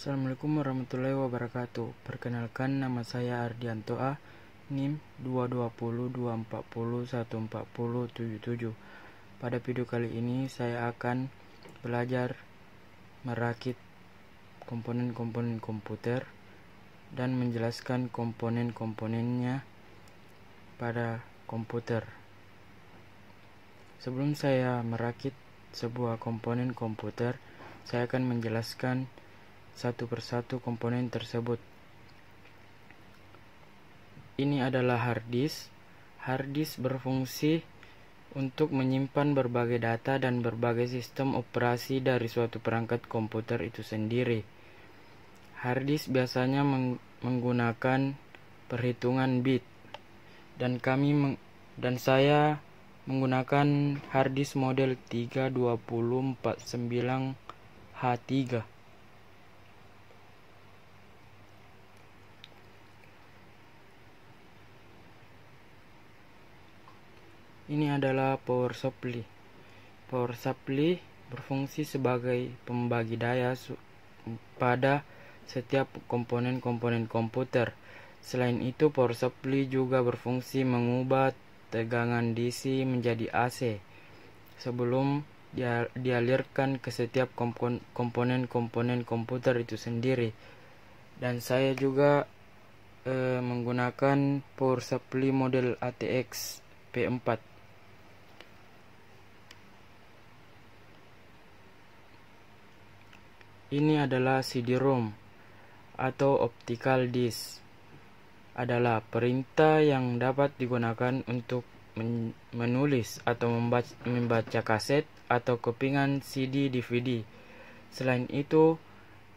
Assalamualaikum warahmatullahi wabarakatuh. Perkenalkan, nama saya Ardianto A, NIM 22024014077. Pada video kali ini saya akan belajar merakit komponen-komponen komputer dan menjelaskan komponen-komponennya pada komputer. Sebelum saya merakit sebuah komponen komputer, saya akan menjelaskan satu persatu komponen tersebut. Ini adalah hard disk. Hard disk berfungsi untuk menyimpan berbagai data dan berbagai sistem operasi dari suatu perangkat komputer itu sendiri. Hard disk biasanya menggunakan perhitungan bit, dan saya menggunakan hard disk model 32049H3. Ini adalah power supply. Power supply berfungsi sebagai pembagi daya pada setiap komponen-komponen komputer. Selain itu, power supply juga berfungsi mengubah tegangan DC menjadi AC sebelum dialirkan ke setiap komponen-komponen komputer itu sendiri. Dan saya juga menggunakan power supply model ATX P4. Ini adalah CD-ROM atau optical disk. Adalah perintah yang dapat digunakan untuk menulis atau membaca kaset atau kepingan CD DVD. Selain itu,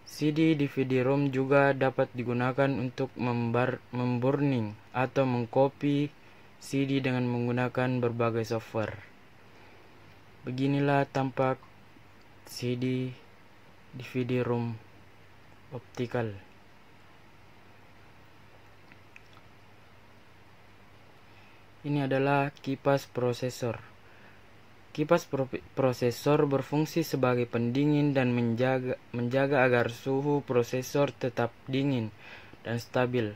CD DVD-ROM juga dapat digunakan untuk memburning atau mengcopy CD dengan menggunakan berbagai software. Beginilah tampak CD DVD-ROM optical. Ini adalah kipas prosesor. Kipas prosesor berfungsi sebagai pendingin dan menjaga agar suhu prosesor tetap dingin dan stabil.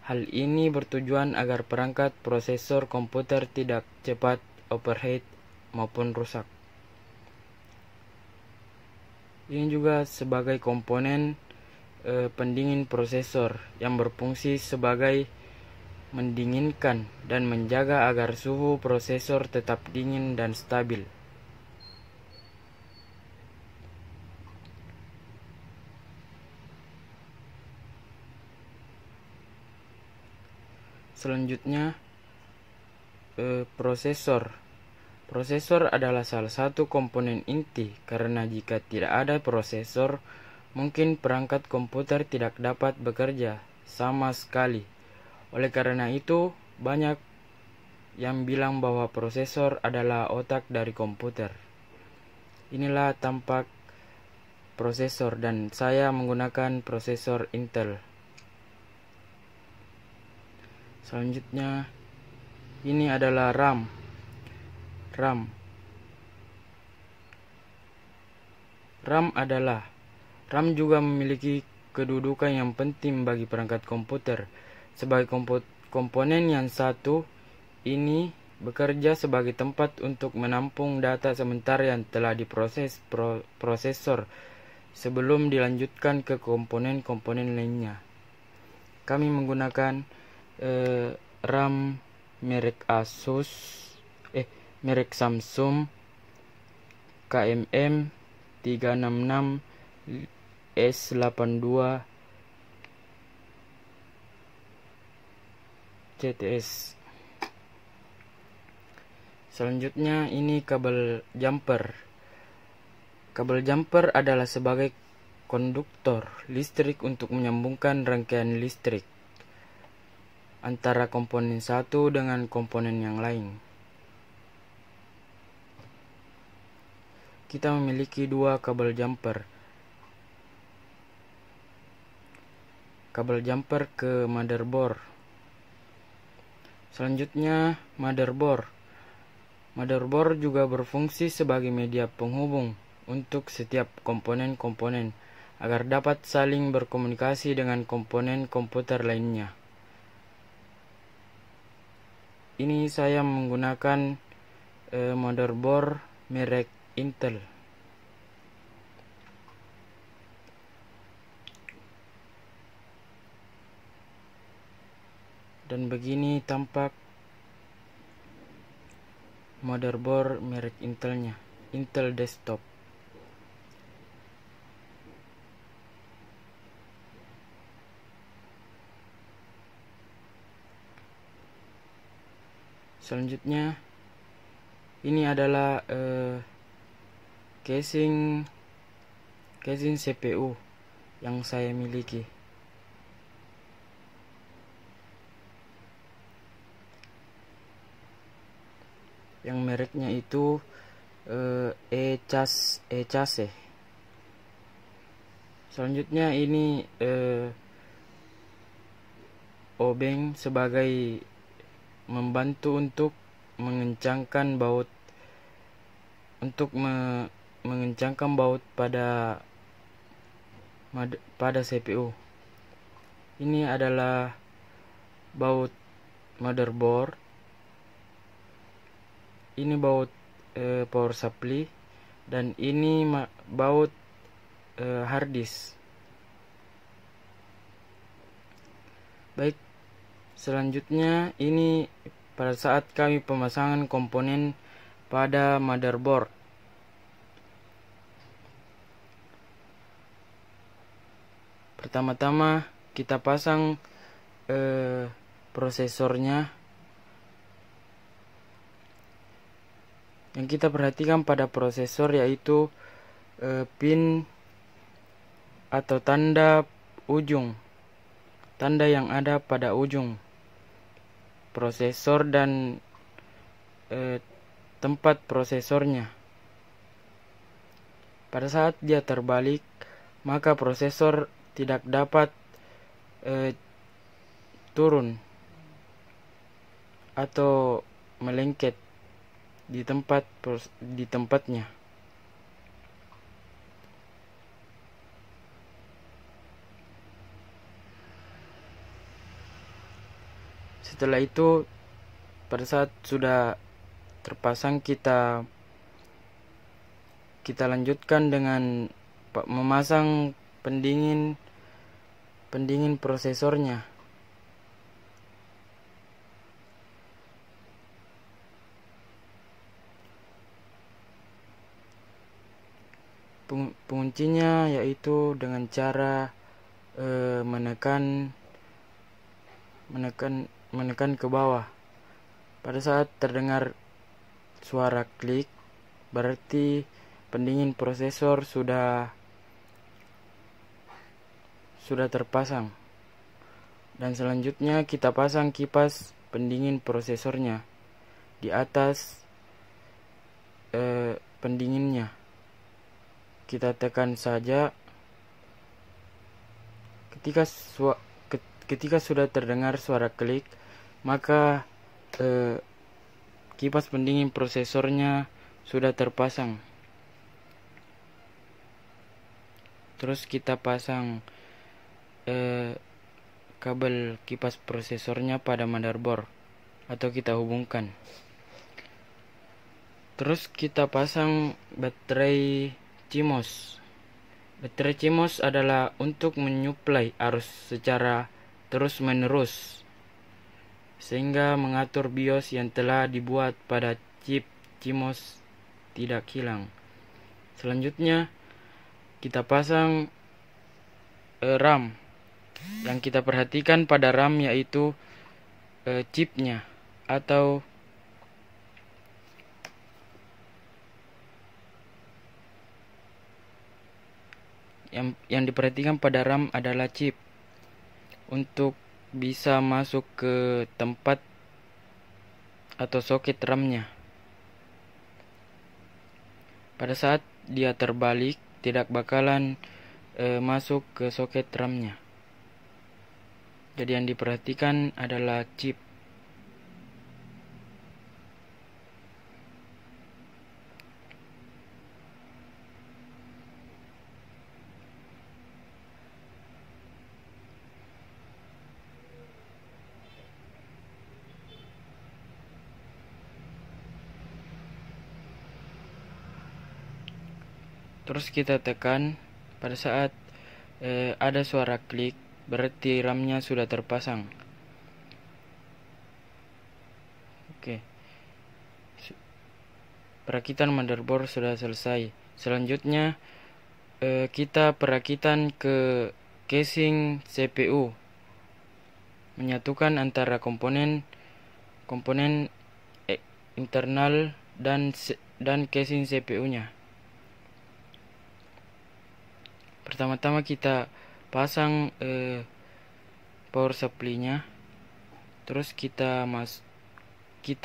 Hal ini bertujuan agar perangkat prosesor komputer tidak cepat overheat maupun rusak. Ini juga sebagai komponen pendingin prosesor yang berfungsi sebagai mendinginkan dan menjaga agar suhu prosesor tetap dingin dan stabil. Selanjutnya, prosesor. Prosesor adalah salah satu komponen inti, karena jika tidak ada prosesor, mungkin perangkat komputer tidak dapat bekerja sama sekali. Oleh karena itu, banyak yang bilang bahwa prosesor adalah otak dari komputer. Inilah tampak prosesor, dan saya menggunakan prosesor Intel. Selanjutnya, ini adalah RAM. RAM juga memiliki kedudukan yang penting bagi perangkat komputer. Sebagai komponen yang satu ini bekerja sebagai tempat untuk menampung data sementara yang telah diproses prosesor sebelum dilanjutkan ke komponen-komponen lainnya. Kami menggunakan RAM merek merek Samsung KMM 366 S82 CTS. Selanjutnya, ini kabel jumper. Kabel jumper adalah sebagai konduktor listrik untuk menyambungkan rangkaian listrik antara komponen satu dengan komponen yang lain. Kita memiliki dua kabel jumper. Kabel jumper ke motherboard. Selanjutnya, motherboard. Motherboard juga berfungsi sebagai media penghubung untuk setiap komponen-komponen. agar dapat saling berkomunikasi dengan komponen komputer lainnya. Ini saya menggunakan motherboard merek Intel. Dan begini tampak motherboard merek Intelnya, Intel Desktop. Selanjutnya ini adalah casing CPU yang saya miliki. Yang mereknya itu Echase. Selanjutnya ini obeng sebagai membantu untuk mengencangkan baut pada CPU. Ini adalah baut motherboard. Ini baut power supply, dan ini baut hard disk. Baik, selanjutnya ini pada saat kami pemasangan komponen pada motherboard. Pertama-tama kita pasang prosesornya. Yang kita perhatikan pada prosesor yaitu pin atau tanda yang ada pada ujung prosesor dan tempat prosesornya. Pada saat dia terbalik, maka prosesor tidak dapat turun atau melengket di tempatnya. Setelah itu, pada saat sudah terpasang, kita lanjutkan dengan memasang pendingin prosesornya. Penguncinya yaitu dengan cara menekan ke bawah. Pada saat terdengar suara klik, berarti pendingin prosesor sudah terpasang. Dan selanjutnya kita pasang kipas pendingin prosesornya di atas pendinginnya. Kita tekan saja. Ketika sudah terdengar suara klik, maka kipas pendingin prosesornya sudah terpasang. Terus kita pasang kabel kipas prosesornya pada motherboard, atau kita hubungkan. Terus kita pasang baterai CMOS. Baterai CMOS adalah untuk menyuplai arus secara terus-menerus, sehingga mengatur BIOS yang telah dibuat pada chip CMOS tidak hilang. Selanjutnya kita pasang RAM. Yang kita perhatikan pada RAM yaitu chipnya, atau yang diperhatikan pada RAM adalah chip untuk bisa masuk ke tempat atau soket RAM-nya. Pada saat dia terbalik, tidak bakalan masuk ke soket RAM-nya. Jadi yang diperhatikan adalah chip. Terus kita tekan. Pada saat ada suara klik, berarti RAM-nya sudah terpasang. Oke. Perakitan motherboard sudah selesai. Selanjutnya kita perakitan ke casing CPU, menyatukan antara komponen internal dan casing CPU-nya. Pertama-tama kita pasang power supply-nya, terus kita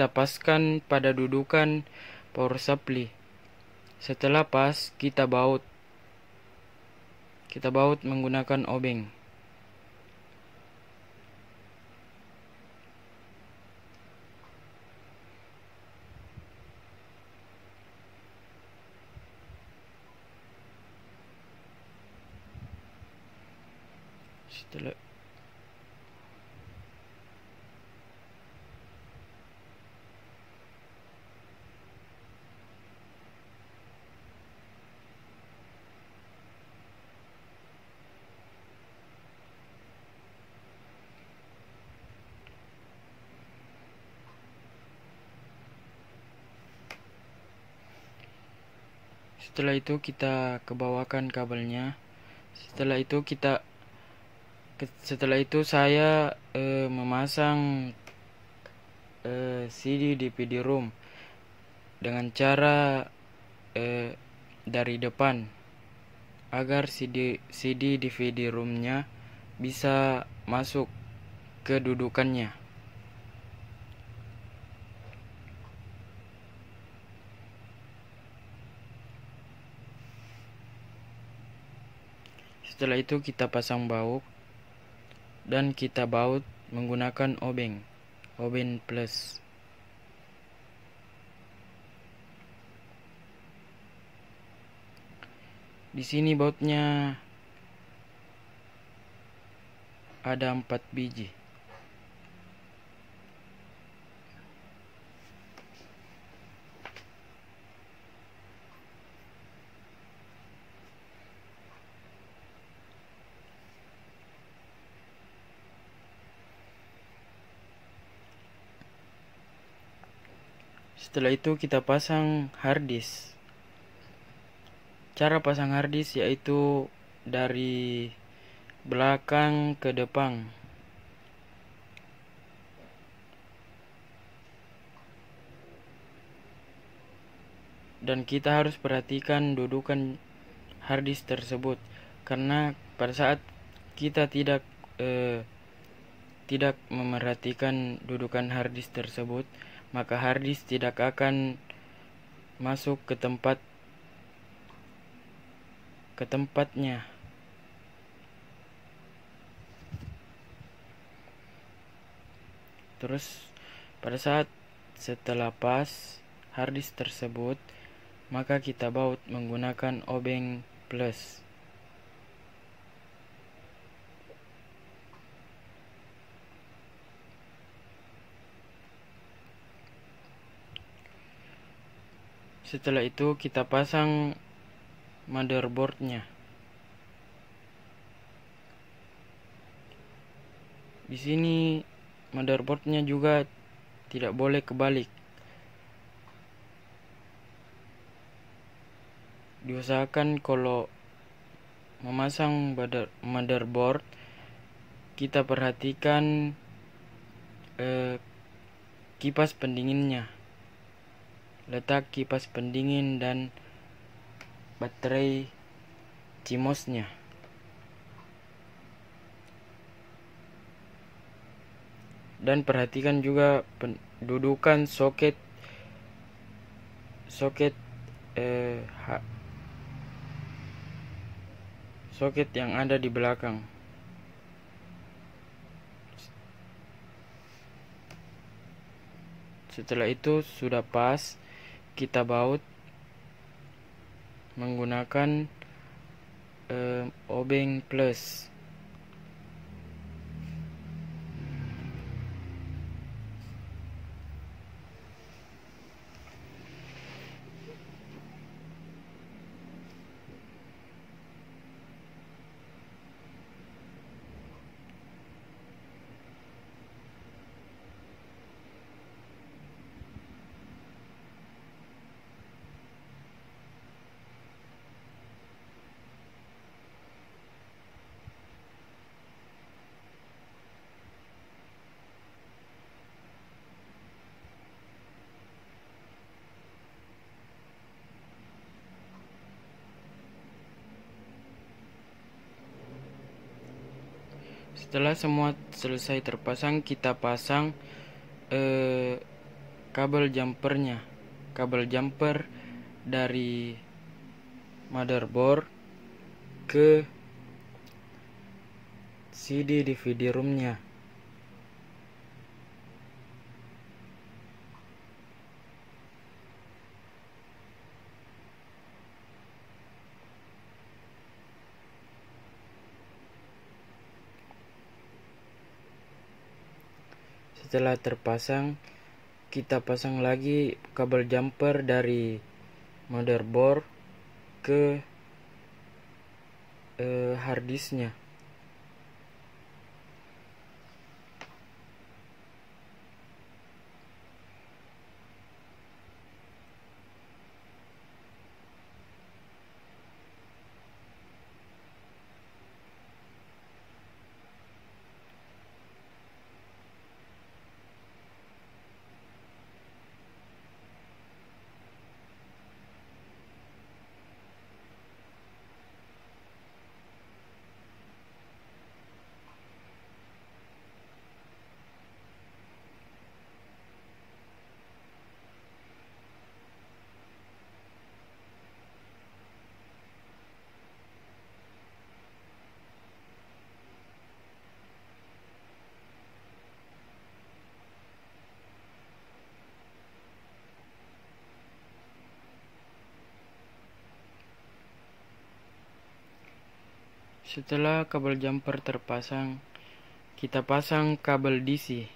paskan pada dudukan power supply. Setelah pas, kita baut menggunakan obeng. Setelah itu kita kebawakan kabelnya. Setelah itu saya memasang CD DVD-ROM dengan cara dari depan, agar CD DVD-ROM-nya bisa masuk ke dudukannya. Setelah itu kita pasang baut dan kita baut menggunakan obeng plus. Di sini bautnya ada 4 biji. Setelah itu kita pasang harddisk. Cara pasang harddisk yaitu dari belakang ke depan. Dan kita harus perhatikan dudukan harddisk tersebut, karena pada saat kita tidak memerhatikan dudukan harddisk tersebut, maka harddisk tidak akan masuk ke tempatnya. Terus pada saat setelah pas harddisk tersebut, maka kita baut menggunakan obeng plus. Setelah itu kita pasang motherboardnya. Di sini motherboardnya juga tidak boleh kebalik. Diusahakan kalau memasang motherboard, kita perhatikan kipas pendinginnya, letak kipas pendingin dan baterai CMOS-nya. Dan perhatikan juga dudukan soket yang ada di belakang. Setelah itu sudah pas, kita baut menggunakan obeng plus. Setelah semua selesai terpasang, kita pasang kabel jumpernya. Kabel jumper dari motherboard ke CD DVD roomnya. Setelah terpasang, kita pasang lagi kabel jumper dari motherboard ke harddisknya. Setelah kabel jumper terpasang, kita pasang kabel DC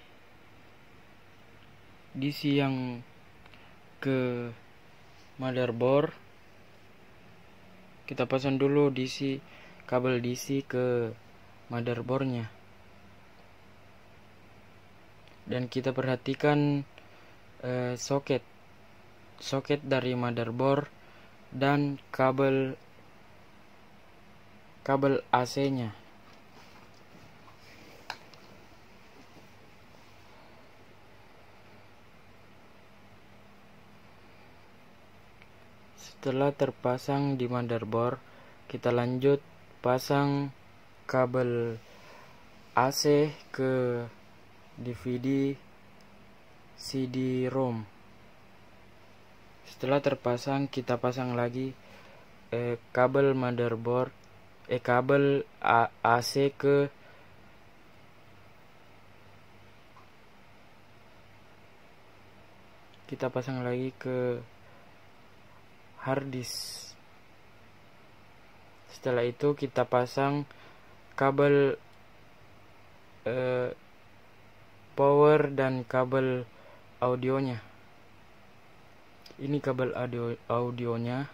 yang ke motherboard. Kita pasang dulu kabel DC ke motherboardnya, dan kita perhatikan soket dari motherboard dan kabel AC-nya. Setelah terpasang di motherboard, kita lanjut pasang kabel AC ke DVD CD-ROM. Setelah terpasang, kita pasang lagi kabel AC ke harddisk. Setelah itu kita pasang kabel power dan kabel audionya. Ini kabel audionya.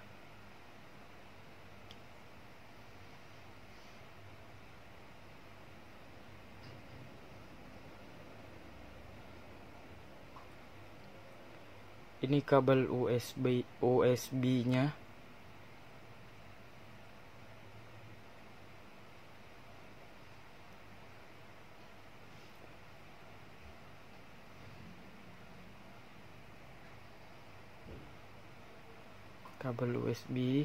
Ini kabel USB-nya. Kabel USB.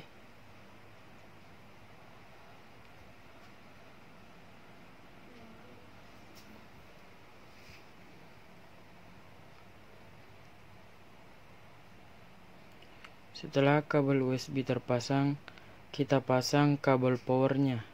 Setelah kabel USB terpasang, kita pasang kabel powernya.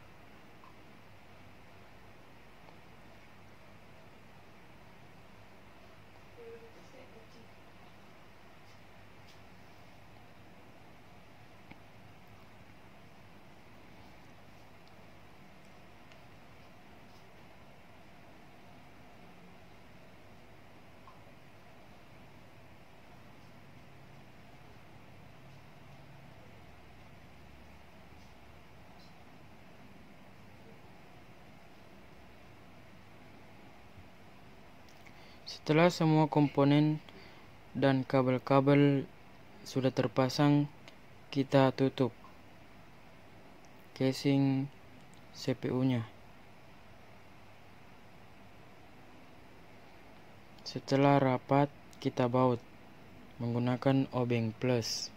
Setelah semua komponen dan kabel-kabel sudah terpasang, kita tutup casing CPU-nya. Setelah rapat, kita baut menggunakan obeng plus.